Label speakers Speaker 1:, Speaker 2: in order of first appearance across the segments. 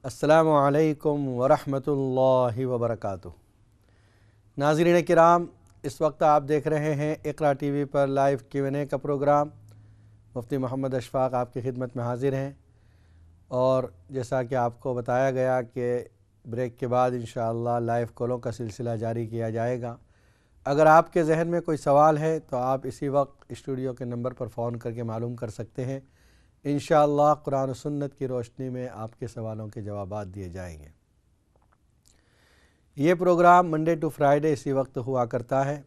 Speaker 1: السلام علیکم ورحمۃ اللہ وبرکاتہ۔ ناظرین کرام، اس وقت آپ دیکھ رہے ہیں اقرا ٹی وی پر لائیو Q&A کا پروگرام۔ مفتی محمد اشفاق آپ کی خدمت میں حاضر ہیں، اور جیسا کہ آپ کو بتایا گیا کہ بریک کے بعد انشاءاللہ لائیو کالوں کا سلسلہ جاری کیا جائے گا۔ اگر آپ کے ذہن میں کوئی سوال ہے تو آپ اسی وقت اسٹوڈیو کے نمبر پر فون کر کے معلوم کر سکتے ہیں۔ انشاءاللہ قرآن و سنت کی روشنی میں آپ کے سوالوں کے جوابات دیے جائیں گے۔ یہ پروگرام منڈے ٹو فرائیڈے اسی وقت ہوا کرتا ہے،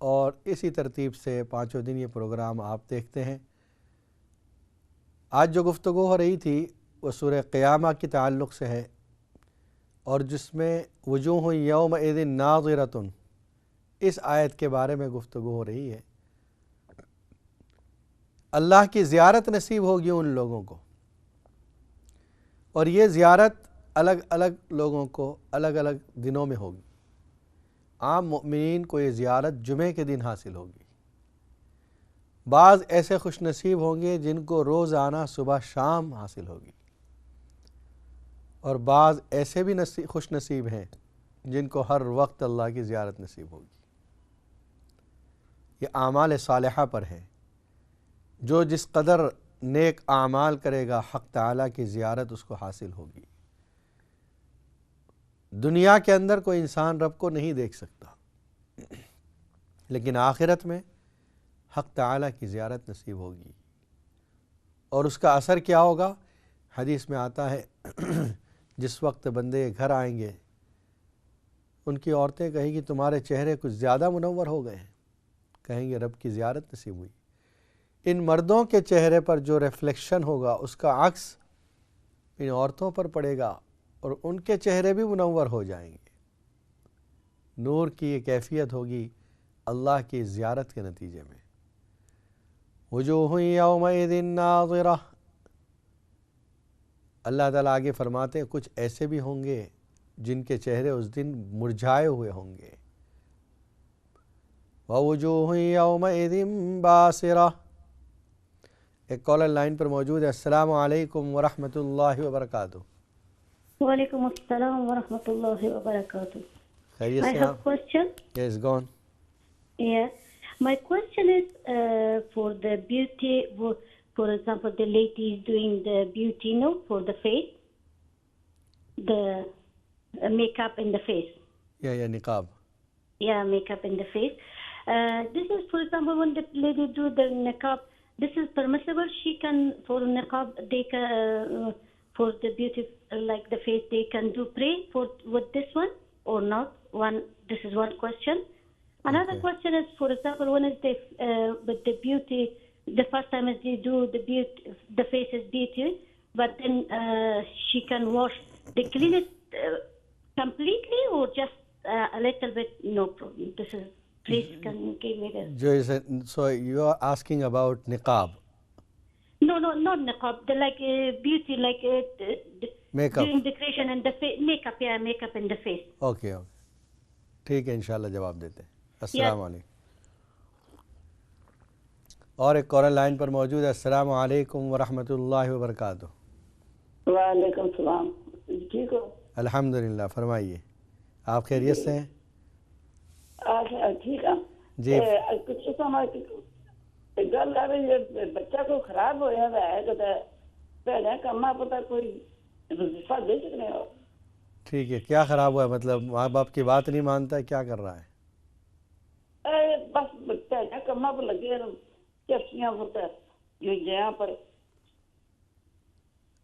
Speaker 1: اور اسی ترتیب سے 5 دن یہ پروگرام آپ دیکھتے ہیں۔ آج جو گفتگو ہو رہی تھی وہ سورہ قیامہ کے تعلق سے ہے، اور جس میں وجوہ یومئذ ناظرۃ، اس آیت کے بارے میں گفتگو ہو رہی ہے۔ اللہ کی زیارت نصیب ہوگی ان لوگوں کو، اور یہ زیارت الگ الگ لوگوں کو الگ الگ دنوں میں ہوگی۔ عام مؤمنین کو یہ زیارت جمعے کے دن حاصل ہوگی۔ بعض ایسے خوش نصیب ہوں گے جن کو روزانہ صبح شام حاصل ہوگی، اور بعض ایسے بھی خوش نصیب ہیں جن کو ہر وقت اللہ کی زیارت نصیب ہوگی۔ یہ اعمال صالحہ پر ہے۔ جو جس قدر نیک اعمال کرے گا حق تعالیٰ کی زیارت اس کو حاصل ہوگی۔ دنیا کے اندر کوئی انسان رب کو نہیں دیکھ سکتا، لیکن آخرت میں حق تعالیٰ کی زیارت نصیب ہوگی، اور اس کا اثر کیا ہوگا؟ حدیث میں آتا ہے جس وقت بندے گھر آئیں گے، ان کی عورتیں کہیں گی تمہارے چہرے کچھ زیادہ منور ہو گئے ہیں، کہیں گے رب کی زیارت نصیب ہوئی۔ ان مردوں کے چہرے پر جو ریفلیکشن ہوگا اس کا عکس ان عورتوں پر پڑے گا، اور ان کے چہرے بھی منور ہو جائیں گے۔ نور کی یہ کیفیت ہوگی اللہ کی زیارت کے نتیجے میں۔ وجوہ یومئذ ناظرہ، اللہ تعالیٰ آگے فرماتے ہیں کچھ ایسے بھی ہوں گے جن کے چہرے اس دن مرجھائے ہوئے ہوں گے۔ ووجوہ یومئذ باسرہ۔ ایک کالر لائن پر موجود ہے۔ السلام علیکم ورحمۃ اللہ وبرکاتہ۔
Speaker 2: وعلیکم السلام ورحمۃ اللہ وبرکاتہ.
Speaker 1: خیریت
Speaker 2: I
Speaker 1: سے
Speaker 2: have
Speaker 1: آپ؟
Speaker 2: question.
Speaker 1: Yes go on.
Speaker 2: Yeah. My question is for the beauty, for example, the ladies doing the beauty, for the face, the makeup in the face.
Speaker 1: یا نقاب۔
Speaker 2: Yeah, makeup in the face. This is, for example, when the lady do the niqab, this is permissible. She can, for niqab, they can, for the beauty, like the face, they can do pray with this one or not? This is one question. Another question is, for example, when is with the beauty, the first time is they do the beauty, the face is beauty, but then she can wash, they clean it completely or just a little bit, no problem. This is, please can you give me this?
Speaker 1: So you are asking about niqab.
Speaker 2: No, not niqab. The like beauty, like
Speaker 1: Makeup.
Speaker 2: doing decoration and the makeup, yeah, makeup in the face.
Speaker 1: Okay ٹھیک ہے، انشاءاللہ جواب دیتے ہیں۔ السلام علیکم۔ اور ایک کالر لائن پر موجود ہے۔ السلام علیکم ورحمۃ اللہ وبرکاتہ۔
Speaker 3: وعلیکم السلام، ٹھیک ہو؟
Speaker 1: الحمدللہ، فرمائیے، آپ خیریت سے ہیں؟
Speaker 3: ٹھیک ہے
Speaker 1: جی۔
Speaker 3: کچھ سمجھ گل ہے، بچہ کو خراب ہویا ہے کہ پہلے کما پتا کوئی وظیفہ دے سکنے ہو؟
Speaker 1: ٹھیک ہے، کیا خراب ہوا ہے؟ مطلب ماں باپ کی بات نہیں مانتا ہے، کیا کر رہا ہے؟
Speaker 3: بس پہلے کما پر لگے چپسیاں ہوتا جو یہاں پر۔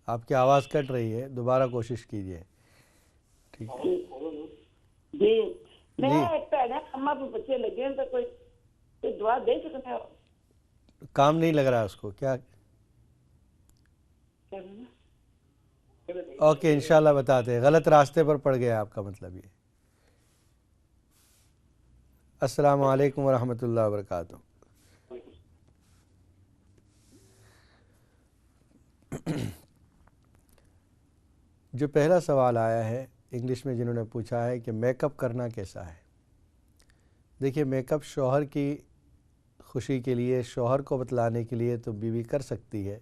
Speaker 1: آپ کی آواز کٹ رہی ہے، دوبارہ کوشش کیجیے۔ ٹھیک
Speaker 3: جی، میں پہلے کما پر بچے لگے تو کوئی دعا دے سکتے ہو؟
Speaker 1: کام نہیں لگ رہا ہے اس کو، کیا؟ اوکے، انشاءاللہ بتاتے ہیں۔ غلط راستے پر پڑ گیا آپ کا مطلب یہ۔ السلام علیکم ورحمۃ اللہ وبرکاتہ۔ جو پہلا سوال آیا ہے انگلش میں، جنہوں نے پوچھا ہے کہ میک اپ کرنا کیسا ہے۔ دیکھیے، میک اپ شوہر کی خوشی کے لیے، شوہر کو بتلانے کے لیے تو بیوی کر سکتی ہے،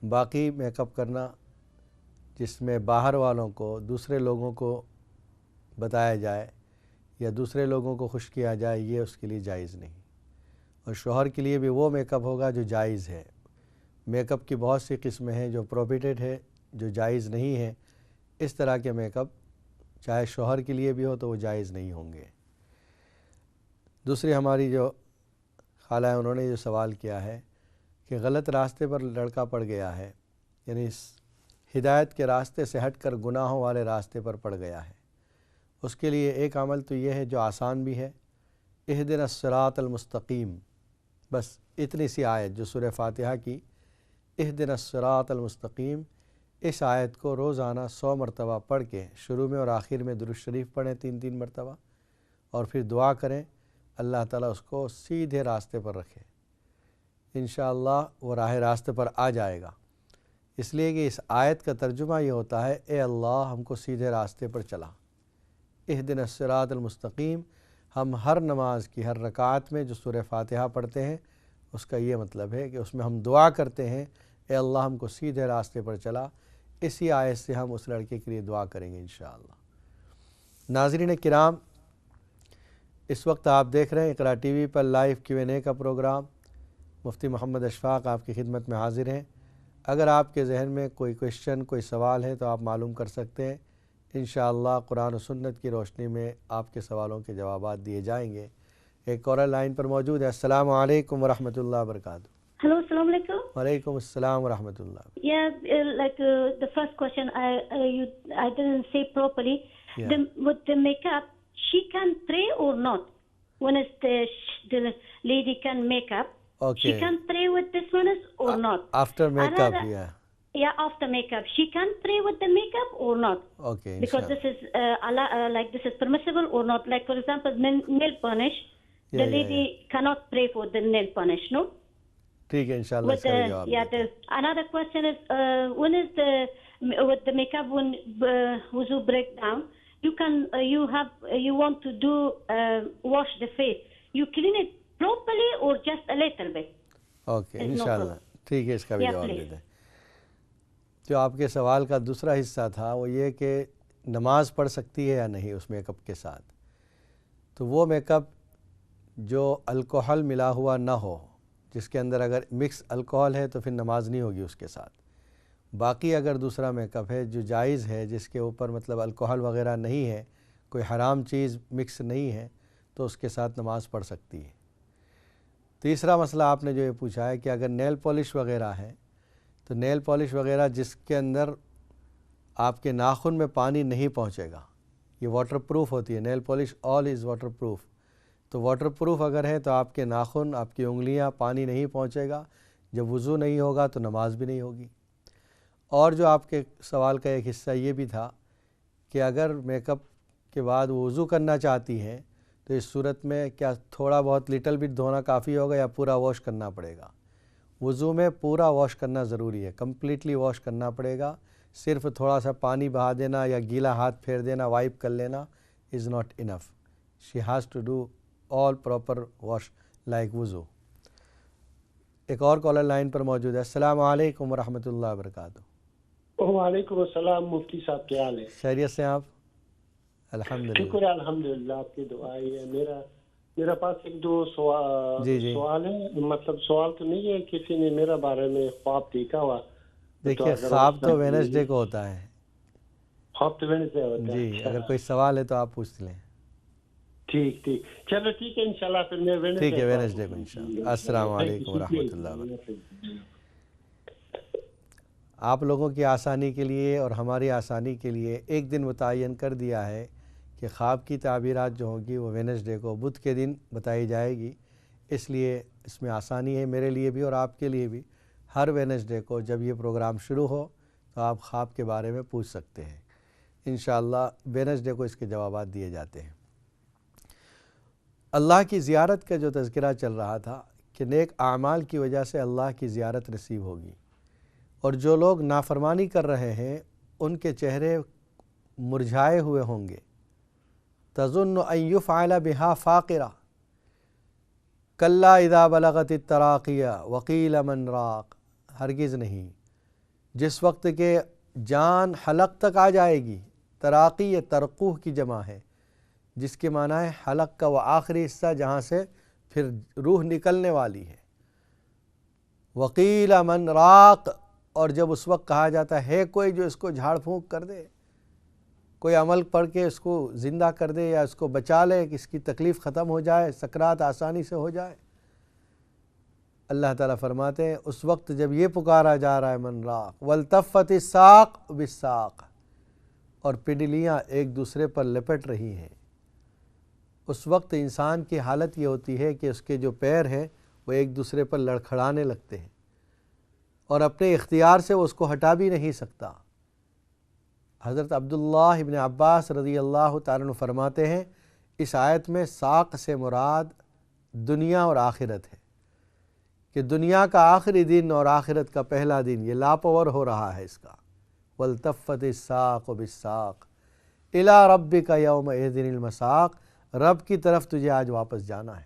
Speaker 1: باقی میک اپ کرنا جس میں باہر والوں کو دوسرے لوگوں کو بتایا جائے یا دوسرے لوگوں کو خوش کیا جائے، یہ اس کے لیے جائز نہیں۔ اور شوہر کے لیے بھی وہ میک اپ ہوگا جو جائز ہے۔ میک اپ کی بہت سی قسمیں ہیں جو پروہیبٹڈ ہے، جو جائز نہیں ہے۔ اس طرح کے میک اپ چاہے شوہر کے لیے بھی ہو تو وہ جائز نہیں ہوں گے۔ دوسری ہماری جو خالہ ہیں، انہوں نے جو سوال کیا ہے کہ غلط راستے پر لڑکا پڑ گیا ہے، یعنی اس ہدایت کے راستے سے ہٹ کر گناہوں والے راستے پر پڑ گیا ہے، اس کے لیے ایک عمل تو یہ ہے جو آسان بھی ہے، اہدنا الصراط المستقیم، بس اتنی سی آیت جو سورہ فاتحہ کی اہدنا الصراط المستقیم، اس آیت کو روزانہ 100 مرتبہ پڑھ کے شروع میں اور آخر میں درود شریف پڑھیں 3 مرتبہ، اور پھر دعا کریں اللہ تعالیٰ اس کو سیدھے راستے پر رکھے۔ انشاءاللہ وہ راہ راستے پر آ جائے گا، اس لیے کہ اس آیت کا ترجمہ یہ ہوتا ہے اے اللہ ہم کو سیدھے راستے پر چلا، اہدنا الصراط المستقیم۔ ہم ہر نماز کی ہر رکعت میں جو سورہ فاتحہ پڑھتے ہیں اس کا یہ مطلب ہے کہ اس میں ہم دعا کرتے ہیں اے اللہ ہم کو سیدھے راستے پر چلا۔ اسی آیت سے ہم اس لڑکے کے لیے دعا کریں گے انشاءاللہ۔ ناظرین کرام، اس وقت آپ دیکھ رہے ہیں اقرا ٹی وی پر لائیو Q&A کا پروگرام۔ مفتی محمد اشفاق آپ کی خدمت میں حاضر ہیں۔ اگر آپ کے ذہن میں کوئی کوئسچن، کوئی سوال ہے تو آپ معلوم کر سکتے ہیں۔ انشاءاللہ قرآن و سنت کی روشنی میں آپ کے سوالوں کے جوابات دیے جائیں گے۔ ایک کالر لائن پر موجود ہے۔ السلام علیکم ورحمۃ اللہ وبرکاتہ۔
Speaker 2: Hello, assalamu alaikum.
Speaker 1: وعلیکم السلام ورحمۃ اللہ۔
Speaker 2: Yeah, the first question I didn't say properly.
Speaker 1: Yeah.
Speaker 2: With the makeup, she can pray or not? When is the lady can make up?
Speaker 1: Okay.
Speaker 2: She can pray with this one or not?
Speaker 1: After makeup,
Speaker 2: Another-
Speaker 1: yeah.
Speaker 2: Yeah, after makeup, she can pray with the makeup or not?
Speaker 1: Okay,
Speaker 2: Because
Speaker 1: inshallah.
Speaker 2: this is like this is permissible or not? Like for example, nail polish.
Speaker 1: Yeah,
Speaker 2: The lady cannot pray for the nail polish, no?
Speaker 1: ٹھیک ہے انشاءاللہ اس کا بھی جواب دیں۔
Speaker 2: Another question is when is with the makeup when wuzu break down, you want to do wash the face, you clean it properly or just a little bit?
Speaker 1: Okay انشاءاللہ ٹھیک ہے اس کا بھی
Speaker 2: Yeah,
Speaker 1: جواب دے
Speaker 2: please.
Speaker 1: دیں۔ جو آپ کے سوال کا دوسرا حصہ تھا وہ یہ کہ نماز پڑھ سکتی ہے یا نہیں اس میک اپ کے ساتھ، تو وہ میک اپ جو الکوہل ملا ہوا نہ ہو، جس کے اندر اگر مکس الکوہل ہے تو پھر نماز نہیں ہوگی اس کے ساتھ۔ باقی اگر دوسرا میک اپ ہے جو جائز ہے، جس کے اوپر مطلب الکوہل وغیرہ نہیں ہے، کوئی حرام چیز مکس نہیں ہے، تو اس کے ساتھ نماز پڑھ سکتی ہے۔ تیسرا مسئلہ آپ نے جو یہ پوچھا ہے کہ اگر نیل پالش وغیرہ ہے تو نیل پالش وغیرہ جس کے اندر آپ کے ناخن میں پانی نہیں پہنچے گا، یہ واٹر پروف ہوتی ہے نیل پالش، آل از واٹر پروف، تو واٹر پروف اگر ہے تو آپ کے ناخن، آپ کی انگلیاں پانی نہیں پہنچے گا، جب وضو نہیں ہوگا تو نماز بھی نہیں ہوگی۔ اور جو آپ کے سوال کا ایک حصہ یہ بھی تھا کہ اگر میک اپ کے بعد وہ وضو کرنا چاہتی ہیں تو اس صورت میں کیا تھوڑا بہت لٹل بٹ دھونا کافی ہوگا یا پورا واش کرنا پڑے گا؟ وضو میں پورا واش کرنا ضروری ہے، کمپلیٹلی واش کرنا پڑے گا۔ صرف تھوڑا سا پانی بہا دینا یا گیلا ہاتھ پھیر دینا، وائپ کر لینا is not enough, she has to do all proper wash like وضو۔ ایک اور کالر لائن پر موجود ہے۔ السلام علیکم ورحمۃ اللہ وبرکاتہ۔
Speaker 4: وعلیکم السلام، مفتی صاحب کیا حال ہے؟
Speaker 1: خیریت سے آپ؟ الحمدللہ۔
Speaker 4: شکر ہے الحمدللہ، آپ کی دعائی ہے۔ میرا پاس ایک دو سوال ہے، مطلب سوال تو نہیں ہے، کسی نے میرا بارے میں خواب دیکھا ہوا۔
Speaker 1: دیکھیے خواب تو وینسڈے کو ہوتا ہے
Speaker 4: خواب تو وینسڈے ہوتا ہے
Speaker 1: جی، اگر کوئی سوال ہے تو آپ پوچھ لیں۔
Speaker 4: ٹھیک چلو ٹھیک ہے انشاءاللہ، پھر میں وینسڈے
Speaker 1: ٹھیک ہے وینسڈے کو انشاءاللہ۔ السلام علیکم ورحمۃ اللہ وبرکاتہ۔ آپ لوگوں کی آسانی کے لیے اور ہماری آسانی کے لیے ایک دن متعین کر دیا ہے کہ خواب کی تعبیرات جو ہوں گی وہ وینسڈے کو، بدھ کے دن بتائی جائے گی، اس لیے اس میں آسانی ہے میرے لیے بھی اور آپ کے لیے بھی۔ ہر وینسڈے کو جب یہ پروگرام شروع ہو تو آپ خواب کے بارے میں پوچھ سکتے ہیں، انشاءاللہ وینسڈے کو اس کے جوابات دیے جاتے ہیں۔ اللہ کی زیارت کا جو تذکرہ چل رہا تھا کہ نیک اعمال کی وجہ سے اللہ کی زیارت نصیب ہوگی، اور جو لوگ نافرمانی کر رہے ہیں ان کے چہرے مرجھائے ہوئے ہوں گے۔ تظن ان یفعل بها فاقرہ کلا اذا بلغت التراقیہ وقیل من راق، ہرگز نہیں، جس وقت کہ جان حلق تک آ جائے گی. تراقی یہ ترقوح کی جمع ہے جس کے معنی ہے حلق کا وہ آخری حصہ جہاں سے پھر روح نکلنے والی ہے. وقیل من راق، اور جب اس وقت کہا جاتا ہے کوئی جو اس کو جھاڑ پھونک کر دے، کوئی عمل پڑھ کے اس کو زندہ کر دے یا اس کو بچا لے کہ اس کی تکلیف ختم ہو جائے، سکرات آسانی سے ہو جائے. اللہ تعالیٰ فرماتے ہیں اس وقت جب یہ پکارا جا رہا ہے من راق والتفت الساق بالساق، اور پنڈلیاں ایک دوسرے پر لپٹ رہی ہیں، اس وقت انسان کی حالت یہ ہوتی ہے کہ اس کے جو پیر ہیں وہ ایک دوسرے پر لڑکھڑانے لگتے ہیں اور اپنے اختیار سے وہ اس کو ہٹا بھی نہیں سکتا. حضرت عبداللہ ابن عباس رضی اللہ تعالیٰ عنہ فرماتے ہیں اس آیت میں ساق سے مراد دنیا اور آخرت ہے، کہ دنیا کا آخری دن اور آخرت کا پہلا دن یہ لاپور ہو رہا ہے اس کا. والتفت الساق بالساق الی ربک یومئذ المساق، رب کی طرف تجھے آج واپس جانا ہے.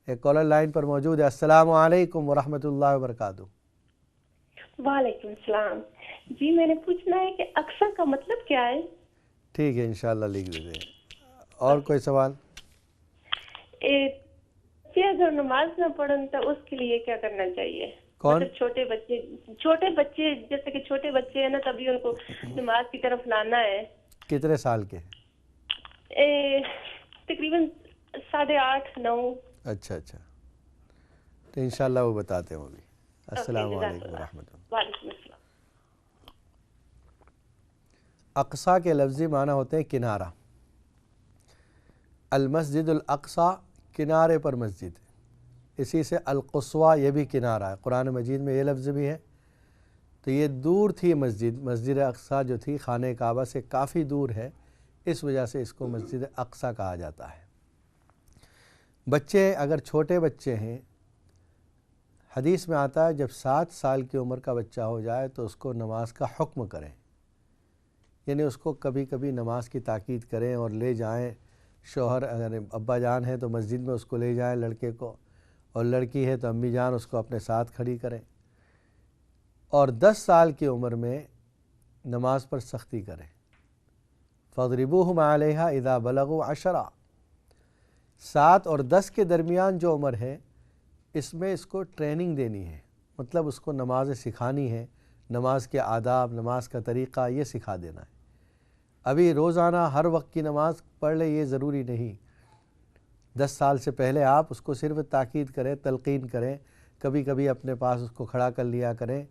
Speaker 1: ایک کالر لائن پر موجود ہے. السلام علیکم ورحمۃ اللہ وبرکاتہ.
Speaker 5: وعلیکم السلام. جی میں نے پوچھنا ہے کہ اقصیٰ کا مطلب کیا ہے؟
Speaker 1: ٹھیک ہے انشاءاللہ لکھ دیتے ہیں. اور کوئی سوال؟
Speaker 5: اگر نماز نہ پڑھن تو اس کے لیے کیا کرنا چاہیے؟
Speaker 1: کون؟
Speaker 5: مطلب چھوٹے بچے جیسے کہ چھوٹے بچے ہیں نا، تبھی ان کو نماز کی طرف لانا ہے.
Speaker 1: کتنے سال کے؟
Speaker 5: تقریباً 8.5 9.
Speaker 1: اچھا تو انشاءاللہ وہ بتاتے ہیں وہ بھی. السلام علیکم ورحمۃ اللہ.
Speaker 5: وعلیکم السلام.
Speaker 1: اقصیٰ کے لفظی معنی ہوتے ہیں کنارہ. المسجد الاقصیٰ کنارے پر مسجد، اسی سے القصویٰ یہ بھی کنارہ ہے. قرآن مجید میں یہ لفظ بھی ہے. تو یہ دور تھی مسجد اقصیٰ جو تھی خانہ کعبہ سے کافی دور ہے، اس وجہ سے اس کو مسجد اقصیٰ کہا جاتا ہے. بچے اگر چھوٹے بچے ہیں، حدیث میں آتا ہے جب 7 سال کی عمر کا بچہ ہو جائے تو اس کو نماز کا حکم کریں، یعنی اس کو کبھی کبھی نماز کی تاکید کریں اور لے جائیں. شوہر اگر ابا جان ہے تو مسجد میں اس کو لے جائیں لڑکے کو، اور لڑکی ہے تو امی جان اس کو اپنے ساتھ کھڑی کریں. اور 10 سال کی عمر میں نماز پر سختی کریں. فَاضْرِبُوهُمْ عَلَيْهَا إِذَا بَلَغُوا 10. 7 اور 10 کے درمیان جو عمر ہے اس میں اس کو ٹریننگ دینی ہے، مطلب اس کو نمازیں سکھانی ہے، نماز کے آداب، نماز کا طریقہ یہ سکھا دینا ہے. ابھی روزانہ ہر وقت کی نماز پڑھ لے یہ ضروری نہیں. 10 سال سے پہلے آپ اس کو صرف تاکید کریں، تلقین کریں، کبھی کبھی اپنے پاس اس کو کھڑا کر لیا کریں.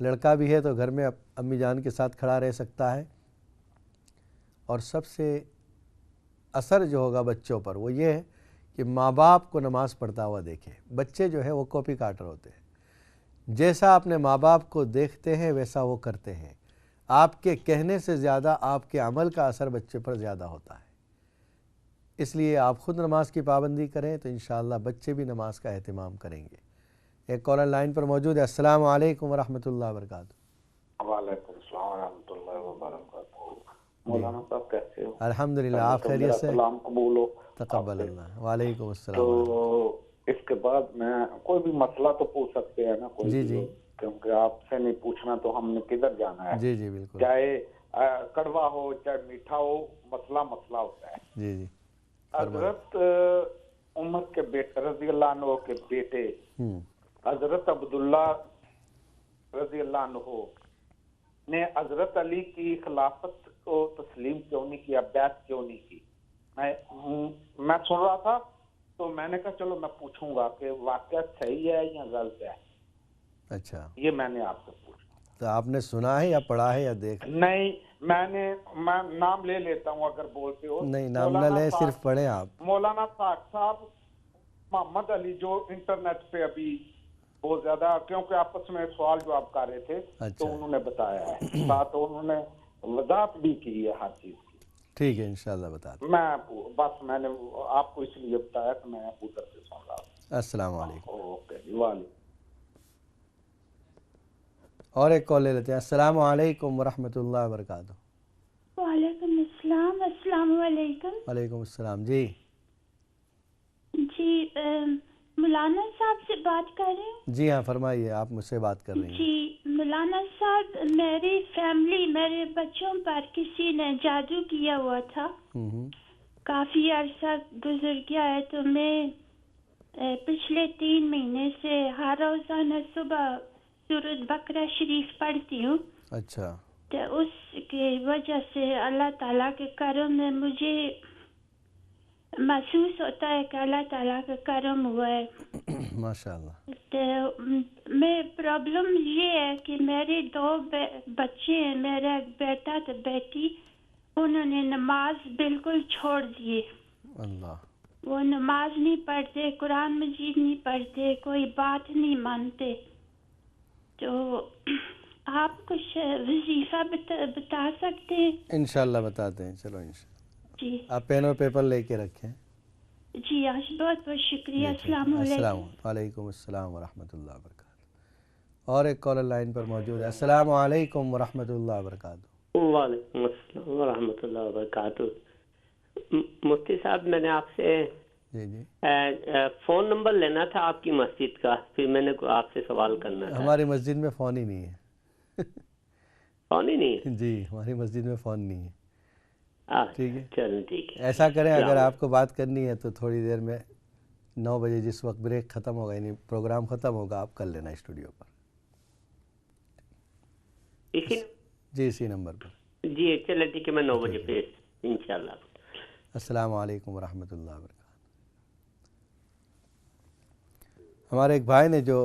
Speaker 1: لڑکا بھی ہے تو گھر میں امی جان کے ساتھ کھڑا رہ سکتا ہے. اور سب سے اثر جو ہوگا بچوں پر وہ یہ ہے کہ ماں باپ کو نماز پڑھتا ہوا دیکھیں. بچے جو ہے وہ کاپی کاٹر ہوتے ہیں، جیسا اپنے ماں باپ کو دیکھتے ہیں ویسا وہ کرتے ہیں. آپ کے کہنے سے زیادہ آپ کے عمل کا اثر بچے پر زیادہ ہوتا ہے. اس لیے آپ خود نماز کی پابندی کریں تو انشاءاللہ بچے بھی نماز کا اہتمام کریں گے. ایک کالر لائن پر موجود ہے. السلام علیکم ورحمۃ اللہ وبرکاتہ.
Speaker 6: وعلیکم السلام ورحمۃ اللہ وبرکاتہ. مولانا صاحب کیسے ہو؟
Speaker 1: الحمدللہ، آپ خیریت سے؟
Speaker 6: سلام قبول ہو.
Speaker 1: تقبل اللہ. وعلیکم السلام.
Speaker 6: تو اس کے بعد میں کوئی بھی مسئلہ تو پوچھ سکتے ہیں نا کوئی؟
Speaker 1: جی
Speaker 6: کیونکہ آپ سے نہیں پوچھنا تو ہم نے کدھر جانا ہے.
Speaker 1: جی بالکل.
Speaker 6: چاہے کڑوا ہو چاہے میٹھا ہو، مسئلہ ہوتا ہے.
Speaker 1: جی
Speaker 6: حضرت عمر کے بیٹے رضی اللہ عنہ کے بیٹے حضرت عبداللہ رضی اللہ عنہ نے حضرت علی کی خلافت کو تسلیم کیوں نہیں کیا، بیعت کیوں نہیں کی؟ میں سن رہا تھا تو میں نے کہا چلو میں پوچھوں گا کہ واقعہ صحیح ہے یا غلط ہے.
Speaker 1: اچھا،
Speaker 6: یہ میں نے آپ سے پوچھا.
Speaker 1: تو آپ نے سنا ہے یا پڑھا ہے یا دیکھا؟
Speaker 6: نہیں، میں نام لے لیتا ہوں اگر بولتے ہو.
Speaker 1: نہیں نام نہ لیں، صرف پڑھیں آپ.
Speaker 6: مولانا ساق صاحب محمد علی جو انٹرنیٹ پہ ابھی بہت زیادہ، کیونکہ آپس میں سوال جواب کر رہے تھے تو انہوں نے بتایا ہے، ساتھ انہوں نے وضاحت بھی کی ہے ہر چیز کی.
Speaker 1: ٹھیک ہے انشاءاللہ بتا دیں.
Speaker 6: میں نے آپ کو اس لیے بتایا کہ میں ادھر سے سن رہا ہوں.
Speaker 1: السلام علیکم.
Speaker 6: اوکے جی. وعلیکم.
Speaker 1: اور ایک کال لے لیتے ہیں. السلام علیکم ورحمۃ اللہ وبرکاتہ.
Speaker 7: وعلیکم السلام. السلام علیکم.
Speaker 1: وعلیکم السلام. جی
Speaker 7: مولانا صاحب سے بات کر رہے ہیں؟
Speaker 1: جی ہاں فرمائیے، آپ مجھ سے بات کر رہی ہیں۔
Speaker 7: جی مولانا صاحب، میری فیملی، میرے بچوں پر کسی نے جادو کیا ہوا تھا، کافی عرصہ گزر گیا ہے، تو میں پچھلے 3 مہینے سے ہر روزانہ صبح سورۃ بقرہ شریف پڑھتی ہوں۔
Speaker 1: اچھا،
Speaker 7: تو اس کی وجہ سے اللہ تعالیٰ کے کرم میں مجھے محسوس ہوتا ہے کہ اللہ تعالیٰ کا کرم ہوا ہے۔
Speaker 1: ماشاء اللہ۔
Speaker 7: تو میں پرابلم یہ ہے کہ میرے 2 بچے ہیں، میرا ایک بیٹا تو بیٹی، انہوں نے نماز بالکل چھوڑ دیے۔
Speaker 1: اللہ،
Speaker 7: وہ نماز نہیں پڑھتے، قرآن مجید نہیں پڑھتے، کوئی بات نہیں مانتے۔ تو آپ کچھ وظیفہ بتا سکتے ہیں؟
Speaker 1: انشاءاللہ بتاتے ہیں، چلو انشاءاللہ۔
Speaker 7: جی
Speaker 1: آپ پین اور پیپر لے کے رکھیں۔
Speaker 7: جی بہت بہت شکریہ۔ السلام علیکم۔
Speaker 1: وعلیکم السلام ورحمۃ اللہ وبرکاتہ۔ اور ایک کالر لائن پر موجود ہے۔ السلام علیکم ورحمۃ اللہ وبرکاتہ۔
Speaker 8: وعلیکم السلام ورحمۃ اللہ وبرکاتہ۔ مفتی صاحب، میں نے آپ سے
Speaker 1: جی
Speaker 8: فون نمبر لینا تھا آپ کی مسجد کا، پھر میں نے آپ سے سوال کرنا تھا۔
Speaker 1: ہماری مسجد میں فون ہی نہیں ہے۔
Speaker 8: فون ہی نہیں ہے؟
Speaker 1: جی، ہماری مسجد میں فون نہیں ہے۔ ٹھیک ہے،
Speaker 8: چلیں ٹھیک ہے۔
Speaker 1: ایسا کریں، اگر آپ کو بات کرنی ہے تو تھوڑی دیر میں 9 بجے جس وقت بریک ختم ہوگا، یعنی پروگرام ختم ہوگا، آپ کر لینا اسٹوڈیو پر۔ جی اسی نمبر پر۔
Speaker 8: جی چلے ٹھیک ہے، میں 9 بجے پہ انشاءاللہ۔
Speaker 1: السلام علیکم ورحمۃ اللہ وبرکاتہ۔ ہمارے ایک بھائی نے جو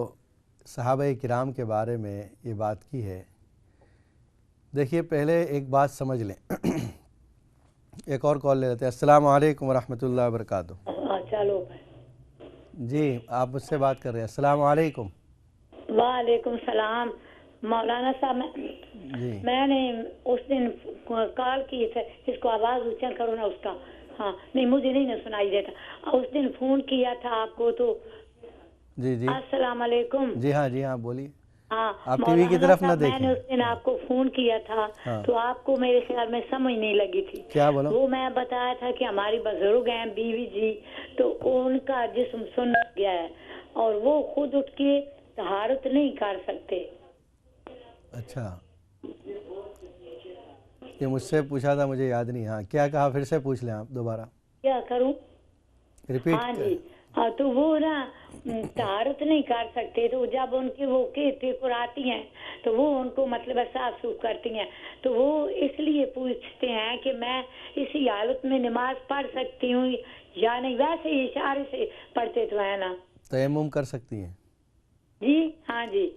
Speaker 1: صحابہ کرام کے بارے میں یہ بات کی ہے، دیکھیے پہلے ایک بات سمجھ لیں۔ ایک اور کال لے لیتے ہیں۔ السلام علیکم ورحمۃ اللہ وبرکاتہ۔
Speaker 9: چلو
Speaker 1: جی آپ مجھ سے بات کر رہے ہیں۔ السلام علیکم۔
Speaker 9: وعلیکم السلام مولانا صاحب، میں نے اس دن کال کی تھا، اس کو آواز اونچا کرو نا اس کا۔ ہاں نہیں، مجھے نہیں سنائی دیتا۔ اس دن فون کیا تھا آپ کو تو۔
Speaker 1: جی جی
Speaker 9: السلام علیکم۔
Speaker 1: جی ہاں بولیے۔
Speaker 9: ہاں
Speaker 1: آپ ٹی وی کی طرف نہ دیکھیں۔
Speaker 9: میں نے اس دن آپ کو فون کیا تھا تو آپ کو میرے خیال میں سمجھ نہیں لگی تھی۔
Speaker 1: کیا بولا؟
Speaker 9: وہ میں بتایا تھا کہ ہماری بزرگ ہیں بیوی جی، تو ان کا جسم سن گیا ہے اور وہ خود اٹھ کے طہارت نہیں کر سکتے۔
Speaker 1: اچھا، یہ مجھ سے پوچھا تھا، مجھے یاد نہیں۔ ہاں کیا کہا؟ پھر سے پوچھ لیں آپ دوبارہ۔
Speaker 9: کیا کروں؟
Speaker 1: ریپیٹ۔
Speaker 9: ہاں جی ہاں، تو وہ نا طہارت نہیں کر سکتے، تو جب ان کی وہ ٹھیکر آتی ہیں تو وہ ان کو مطلب صاف سوف کرتی ہیں، تو وہ اس لیے پوچھتے ہیں کہ میں اسی حالت میں نماز پڑھ سکتی ہوں یا نہیں؟ ویسے ہی اشارے سے پڑھتے تو ہے نا۔
Speaker 1: تیمم کر سکتی ہیں؟
Speaker 9: جی ہاں جی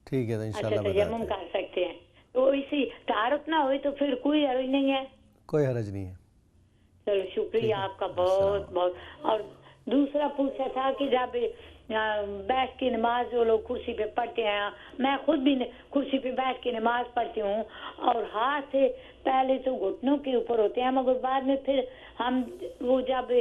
Speaker 1: ٹھیک ہے، تو انشاءاللہ
Speaker 9: اچھا تیمم کر سکتے ہیں، تو اسی طہارت نہ ہوئی تو پھر کوئی حرج نہیں ہے؟
Speaker 1: کوئی حرج نہیں ہے۔
Speaker 9: چلو شکریہ آپ کا بہت بہت۔ اور دوسرا پوچھا تھا کہ جب بیٹھ کے نماز جو لوگ کرسی پہ پڑھتے ہیں، میں خود بھی کرسی پہ بیٹھ کے نماز پڑھتی ہوں، اور ہاتھ سے پہلے تو گھٹنوں کے اوپر ہوتے ہیں، مگر بعد میں پھر ہم وہ جب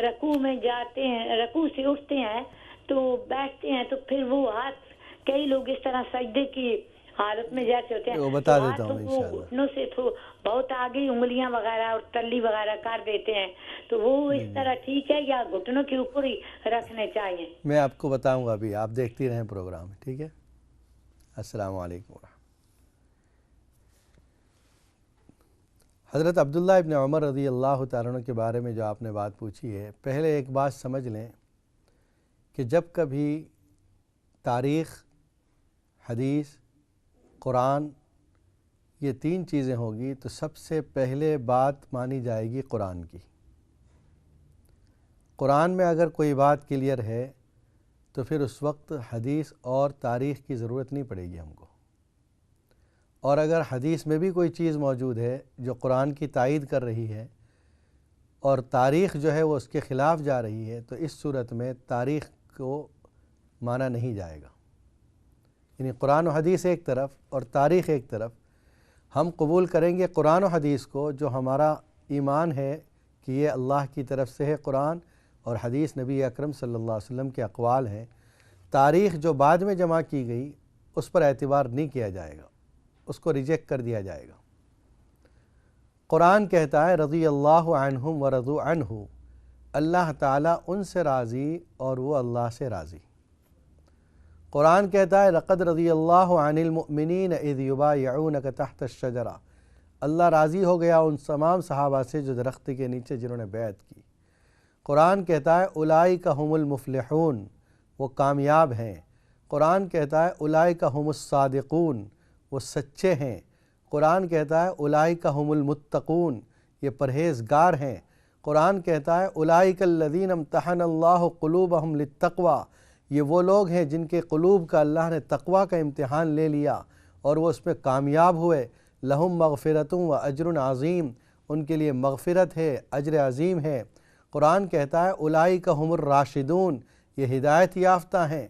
Speaker 9: رکوع میں جاتے ہیں، رکوع سے اٹھتے ہیں تو بیٹھتے ہیں، تو پھر وہ ہاتھ کئی لوگ اس طرح سجدے کی حالت میں جیسے ہوتے ہیں،
Speaker 1: وہ بتا دیتا ہوں انشاءاللہ۔
Speaker 9: گھٹنوں سے تو بہت آگے انگلیاں وغیرہ اور تلی وغیرہ کر دیتے ہیں، تو وہ اس طرح ٹھیک ہے یا گھٹنوں کے اوپر ہی رکھنے چاہیے؟
Speaker 1: میں آپ کو بتاؤں گا، ابھی آپ دیکھتی رہیں پروگرام، ٹھیک ہے؟ السلام علیکم۔ حضرت عبداللہ ابن عمر رضی اللہ تعالیٰ عنہ کے بارے میں جو آپ نے بات پوچھی ہے، پہلے ایک بات سمجھ لیں کہ جب کبھی تاریخ، حدیث، قرآن، یہ 3 چیزیں ہوگی تو سب سے پہلے بات مانی جائے گی قرآن کی۔ قرآن میں اگر کوئی بات کلیئر ہے تو پھر اس وقت حدیث اور تاریخ کی ضرورت نہیں پڑے گی ہم کو، اور اگر حدیث میں بھی کوئی چیز موجود ہے جو قرآن کی تائید کر رہی ہے اور تاریخ جو ہے وہ اس کے خلاف جا رہی ہے، تو اس صورت میں تاریخ کو مانا نہیں جائے گا۔ یعنی قرآن و حدیث ایک طرف اور تاریخ ایک طرف، ہم قبول کریں گے قرآن و حدیث کو، جو ہمارا ایمان ہے کہ یہ اللہ کی طرف سے ہے قرآن، اور حدیث نبی اکرم صلی اللہ علیہ وسلم کے اقوال ہیں۔ تاریخ جو بعد میں جمع کی گئی اس پر اعتبار نہیں کیا جائے گا، اس کو ریجیکٹ کر دیا جائے گا۔ قرآن کہتا ہے رضی اللہ عنہم ورضوا عنہ، اللہ تعالیٰ ان سے راضی اور وہ اللہ سے راضی۔ قرآن کہتا ہے لقد رضی اللہ عن المؤمنین اذ یبایعونک تحت الشجرہ، اللہ راضی ہو گیا ان تمام صحابہ سے جو درخت کے نیچے جنہوں نے بیعت کی۔ قرآن کہتا ہے اولئک هم المفلحون، وہ کامیاب ہیں۔ قرآن کہتا ہے اولئک هم الصادقون، وہ سچے ہیں۔ قرآن کہتا ہے اولئک هم المتقون، یہ پرہیزگار ہیں۔ قرآن کہتا ہے اولئک الذین امتحن اللہ قلوبہم للتقوی، یہ وہ لوگ ہیں جن کے قلوب کا اللہ نے تقوی کا امتحان لے لیا اور وہ اس میں کامیاب ہوئے۔ لہم مغفرۃ و اجر عظیم، ان کے لیے مغفرت ہے، اجر عظیم ہے۔ قرآن کہتا ہے اولئک هم الراشدون، یہ ہدایت یافتہ ہیں۔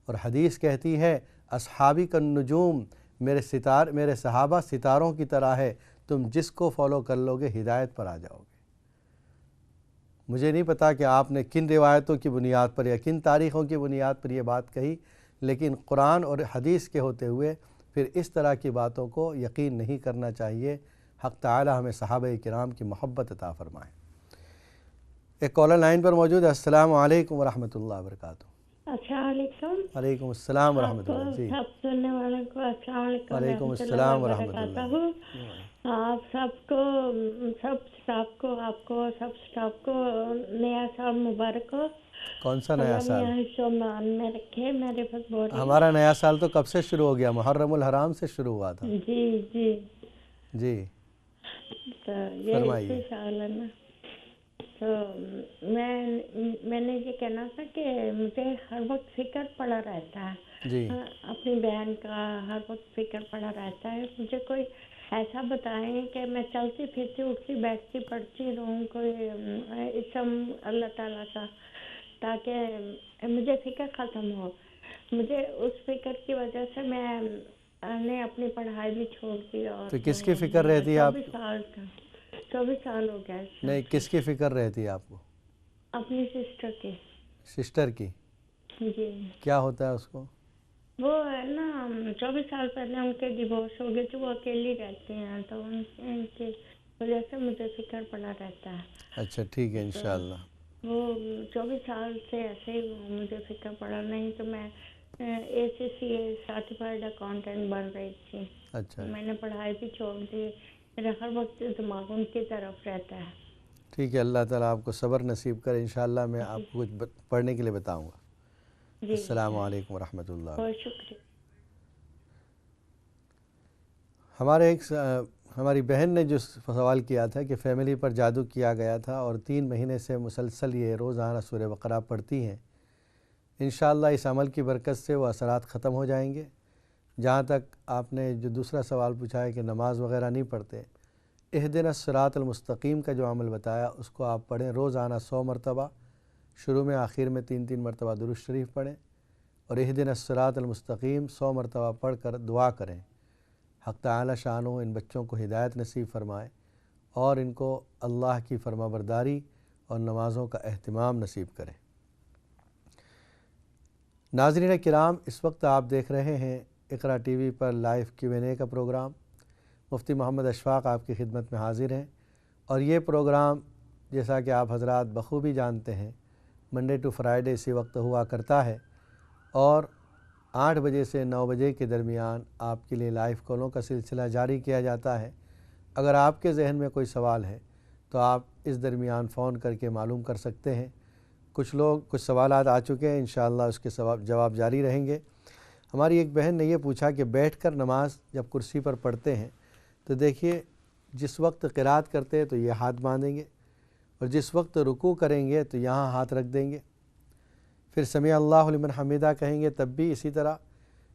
Speaker 1: اور حدیث کہتی ہے اصحابی کالنجوم، میرے صحابہ ستاروں کی طرح ہے، تم جس کو فالو کر لو گے ہدایت پر آ جاؤ گے۔ مجھے نہیں پتا کہ آپ نے کن روایتوں کی بنیاد پر یا کن تاریخوں کی بنیاد پر یہ بات کہی، لیکن قرآن اور حدیث کے ہوتے ہوئے پھر اس طرح کی باتوں کو یقین نہیں کرنا چاہیے۔ حق تعالی ہمیں صحابہ کرام کی محبت عطا فرمائے۔ ایک کالر لائن پر موجود ہے۔ السلام علیکم ورحمۃ اللہ وبرکاتہ۔
Speaker 7: السلام علیکم۔
Speaker 1: وعلیکم السلام ورحمۃ اللہ۔ جی
Speaker 7: سب سننے والوں کو السلام علیکم۔
Speaker 1: وعلیکم السلام ورحمۃ اللہ۔
Speaker 7: آپ سب کو سب سٹاف کو نیا سال مبارک ہو۔
Speaker 1: کون سا نیا سال؟
Speaker 7: شومان میں رکھے، میرے پاس بہت۔
Speaker 1: ہمارا نیا سال تو کب سے شروع ہو گیا؟ محرم الحرام سے شروع ہوا تھا۔
Speaker 7: جی جی
Speaker 1: جی
Speaker 7: تو یہ
Speaker 1: فرمائیے۔
Speaker 7: اسی سال ہے نا، تو میں نے یہ کہنا تھا کہ مجھے ہر وقت فکر پڑا رہتا ہے،
Speaker 1: جی
Speaker 7: اپنی بہن کا ہر وقت فکر پڑا رہتا ہے۔ مجھے کوئی ایسا بتائیں کہ میں چلتی پھرتی اٹھتی بیٹھتی پڑھتی رہوں کوئی اسم اللہ تعالیٰ کا، تاکہ مجھے فکر ختم ہو۔ مجھے اس فکر کی وجہ سے میں نے اپنی پڑھائی بھی چھوڑ دی۔ اور
Speaker 1: تو کس کی فکر رہتی ہے آپ؟
Speaker 7: 24 سال ہو گیا۔
Speaker 1: نہیں، کس کی فکر رہتی ہے آپ کو؟
Speaker 7: اپنی سسٹر کی۔
Speaker 1: سسٹر کی؟
Speaker 7: جی۔
Speaker 1: کیا ہوتا ہے اس کو؟
Speaker 7: وہ ہے نا 24 سال پہلے ان کے ڈیورس ہو گئے تھے، وہ اکیلی رہتے ہیں، تو ان کی وجہ سے مجھے فکر پڑا رہتا ہے۔
Speaker 1: اچھا ٹھیک ہے، انشاءاللہ۔
Speaker 7: وہ 24 سال سے ایسے ہی مجھے فکر پڑا، نہیں تو میں ACCA سرٹیفائڈ اکاؤنٹنٹ بن رہی تھی۔
Speaker 1: اچھا،
Speaker 7: میں نے پڑھائی بھی چھوڑ دی، میرا ہر وقت دماغ ان کی طرف رہتا ہے۔
Speaker 1: ٹھیک ہے، اللہ تعالیٰ آپ کو صبر نصیب کرے۔ انشاءاللہ میں آپ کو کچھ پڑھنے کے لیے بتاؤں گا۔ السلام علیکم ورحمۃ اللہ۔
Speaker 7: بہت شکریہ۔
Speaker 1: ہماری بہن نے جو سوال کیا تھا کہ فیملی پر جادو کیا گیا تھا اور 3 مہینے سے مسلسل یہ روزانہ سورہ بقرہ پڑھتی ہیں، انشاءاللہ اس عمل کی برکت سے وہ اثرات ختم ہو جائیں گے۔ جہاں تک آپ نے جو دوسرا سوال پوچھا ہے کہ نماز وغیرہ نہیں پڑھتے، اہدنا الصراط المستقیم کا جو عمل بتایا اس کو آپ پڑھیں روزانہ 100 مرتبہ، شروع میں آخر میں 3 مرتبہ درود شریف پڑھیں اور اہدنا الصراط المستقیم 100 مرتبہ پڑھ کر دعا کریں۔ حق تعالی شانہ ان بچوں کو ہدایت نصیب فرمائے اور ان کو اللہ کی فرما برداری اور نمازوں کا اہتمام نصیب کرے۔ ناظرین کرام، اس وقت آپ دیکھ رہے ہیں اقرا ٹی وی پر لائیو Q&A کا پروگرام۔ مفتی محمد اشفاق آپ کی خدمت میں حاضر ہیں، اور یہ پروگرام جیسا کہ آپ حضرات بخوبی جانتے ہیں منڈے ٹو فرائیڈے اسی وقت ہوا کرتا ہے، اور 8 بجے سے 9 بجے کے درمیان آپ کے لیے لائیو کالوں کا سلسلہ جاری کیا جاتا ہے۔ اگر آپ کے ذہن میں کوئی سوال ہے تو آپ اس درمیان فون کر کے معلوم کر سکتے ہیں۔ کچھ سوالات آ چکے ہیں، انشاءاللہ اس کے جواب جاری رہیں گے۔ ہماری ایک بہن نے یہ پوچھا کہ بیٹھ کر نماز جب کرسی پر پڑھتے ہیں تو دیکھیے جس وقت قرات کرتے ہیں تو یہ ہاتھ باندھیں گے، اور جس وقت رکوع کریں گے تو یہاں ہاتھ رکھ دیں گے، پھر سمیع اللہ لمن حمیدہ کہیں گے تب بھی اسی طرح،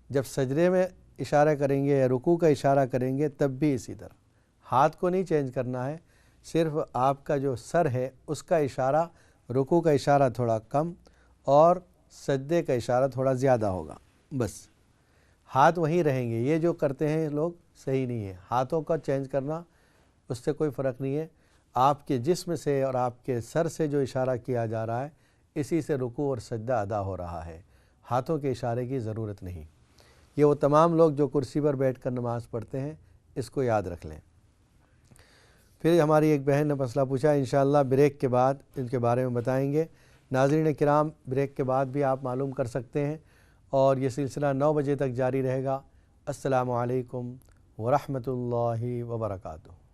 Speaker 1: جب سجدے میں اشارہ کریں گے یا رکوع کا اشارہ کریں گے تب بھی اسی طرح۔ ہاتھ کو نہیں چینج کرنا ہے، صرف آپ کا جو سر ہے اس کا اشارہ، رکوع کا اشارہ تھوڑا کم اور سجدے کا اشارہ تھوڑا زیادہ ہوگا، بس ہاتھ وہیں رہیں گے۔ یہ جو کرتے ہیں لوگ صحیح نہیں ہے، ہاتھوں کا چینج کرنا اس سے کوئی فرق نہیں ہے۔ آپ کے جسم سے اور آپ کے سر سے جو اشارہ کیا جا رہا ہے اسی سے رکوع اور سجدہ ادا ہو رہا ہے، ہاتھوں کے اشارے کی ضرورت نہیں۔ یہ وہ تمام لوگ جو کرسی پر بیٹھ کر نماز پڑھتے ہیں اس کو یاد رکھ لیں۔ پھر ہماری ایک بہن نے مسئلہ پوچھا، انشاءاللہ بریک کے بعد ان کے بارے میں بتائیں گے۔ ناظرین کرام، بریک کے بعد بھی آپ معلوم کر سکتے ہیں، اور یہ سلسلہ 9 بجے تک جاری رہے گا۔ السلام علیکم ورحمۃ اللہ وبرکاتہ۔